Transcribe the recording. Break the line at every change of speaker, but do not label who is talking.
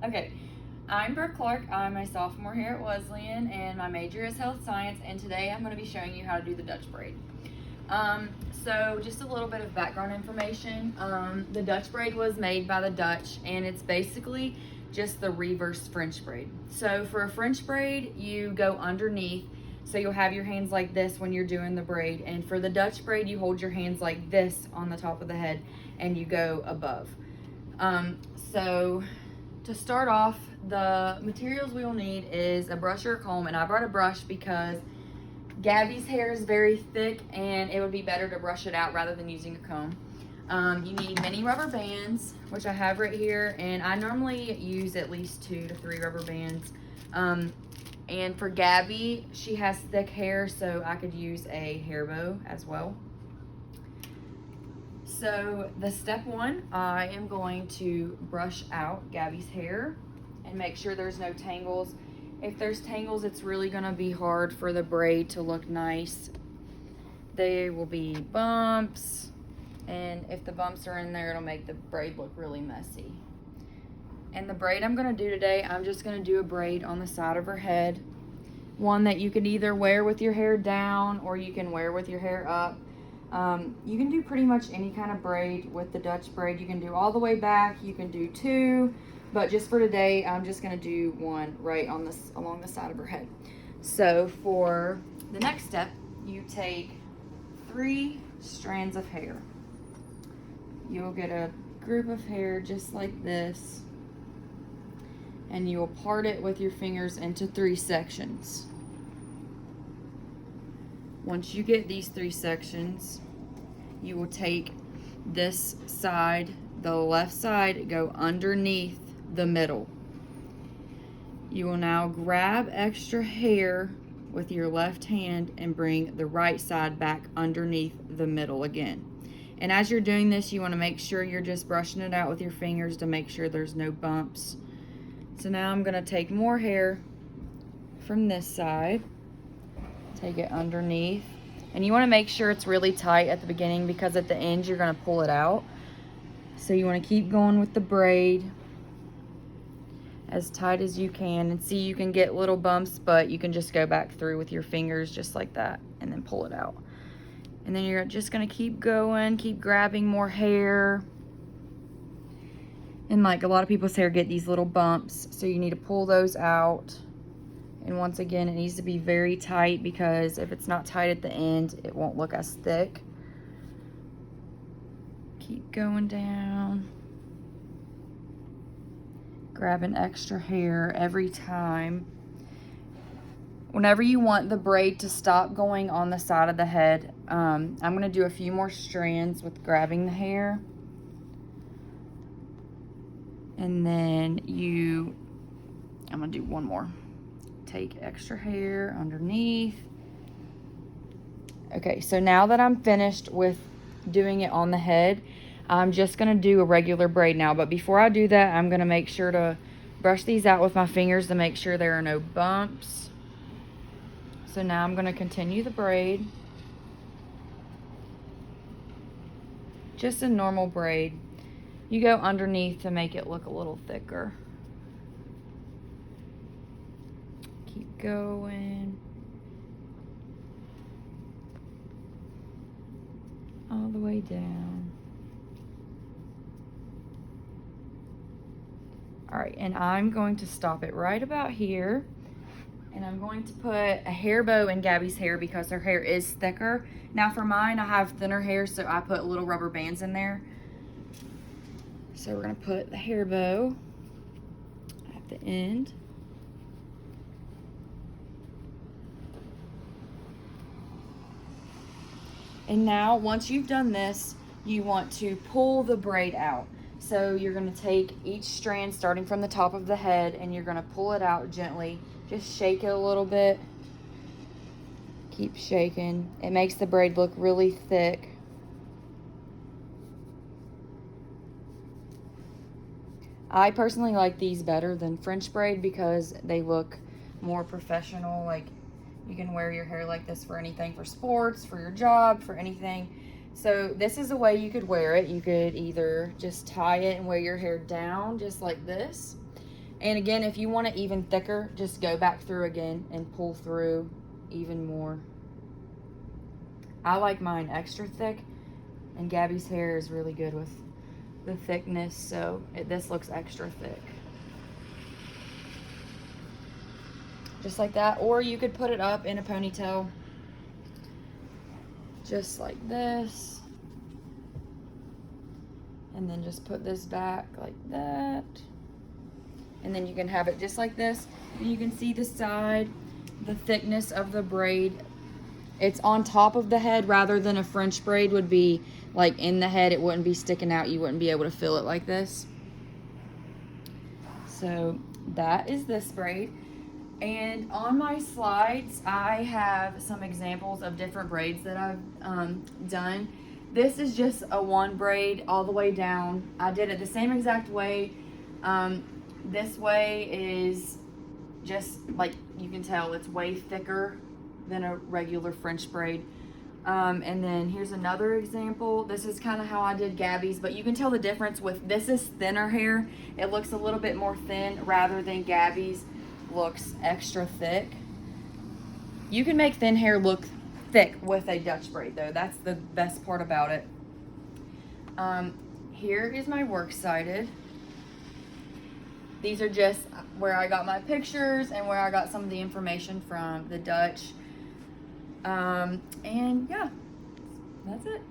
Okay, I'm Brooke Clark. I'm a sophomore here at Wesleyan, and my major is health science. And today I'm going to be showing you how to do the Dutch braid. So just a little bit of background information. The Dutch braid was made by the Dutch, and it's basically just the reverse French braid. So for a French braid, you go underneath. So you'll have your hands like this when you're doing the braid. And for the Dutch braid, you hold your hands like this on the top of the head and you go above. So to start off, the materials we will need is a brush or a comb. And I brought a brush because Gabby's hair is very thick and it would be better to brush it out rather than using a comb. You need mini rubber bands, which I have right here, and I normally use at least 2 to 3 rubber bands. And for Gabby, she has thick hair, so I could use a hair bow as well. So the step one, I am going to brush out Gabby's hair and make sure there's no tangles. If there's tangles, it's really gonna be hard for the braid to look nice. There will be bumps, and if the bumps are in there, it'll make the braid look really messy. And the braid I'm gonna do today, I'm just gonna do a braid on the side of her head. One that you can either wear with your hair down or you can wear with your hair up. You can do pretty much any kind of braid with the Dutch braid. You can do all the way back, you can do 2, but just for today, I'm just gonna do 1 right on this along the side of her head. So for the next step, you take 3 strands of hair. You'll get a group of hair just like this, and you will part it with your fingers into 3 sections. Once you get these 3 sections, you will take this side, the left side, go underneath the middle. You will now grab extra hair with your left hand and bring the right side back underneath the middle again. And as you're doing this, you want to make sure you're just brushing it out with your fingers to make sure there's no bumps. So now I'm going to take more hair from this side, take it underneath, and you want to make sure it's really tight at the beginning because at the end you're going to pull it out. So you want to keep going with the braid as tight as you can, and see, you can get little bumps, but you can just go back through with your fingers just like that and then pull it out. And then you're just going to keep going, keep grabbing more hair. And like a lot of people's hair get these little bumps, so you need to pull those out. And once again, it needs to be very tight because if it's not tight at the end, it won't look as thick. Keep going down. Grabbing extra hair every time. Whenever you want the braid to stop going on the side of the head, I'm going to do a few more strands with grabbing the hair. And then I'm gonna do 1 more. Take extra hair underneath. Okay, so now that I'm finished with doing it on the head, I'm just gonna do a regular braid now. But before I do that, I'm gonna make sure to brush these out with my fingers to make sure there are no bumps. So now I'm gonna continue the braid. Just a normal braid. You go underneath to make it look a little thicker. Keep going. All the way down. All right, and I'm going to stop it right about here. And I'm going to put a hair bow in Gabby's hair because her hair is thicker. Now for mine, I have thinner hair, so I put little rubber bands in there. So we're gonna put the hair bow at the end. And now, once you've done this, you want to pull the braid out. So you're gonna take each strand starting from the top of the head and you're gonna pull it out gently. Just shake it a little bit. Keep shaking. It makes the braid look really thick. I personally like these better than French braid because they look more professional. Like, you can wear your hair like this for anything, for sports, for your job, for anything. So this is a way you could wear it. You could either just tie it and wear your hair down just like this. And again, if you want it even thicker, just go back through again and pull through even more. I like mine extra thick, and Gabby's hair is really good with the thickness, so this looks extra thick. Just like that, or you could put it up in a ponytail just like this, and then just put this back like that, and then you can have it just like this, and you can see the side, the thickness of the braid. It's on top of the head rather than a French braid would be like in the head. It wouldn't be sticking out. You wouldn't be able to feel it like this. So that is this braid. And on my slides, I have some examples of different braids that I've done. This is just a one braid all the way down. I did it the same exact way. This way is just like you can tell, it's way thicker than a regular French braid. And then here's another example. This is kind of how I did Gabby's, but you can tell the difference with this is thinner hair. It looks a little bit more thin rather than Gabby's looks extra thick. You can make thin hair look thick with a Dutch braid though. That's the best part about it. Here is my works cited. These are just where I got my pictures and where I got some of the information from the Dutch. And yeah, that's it.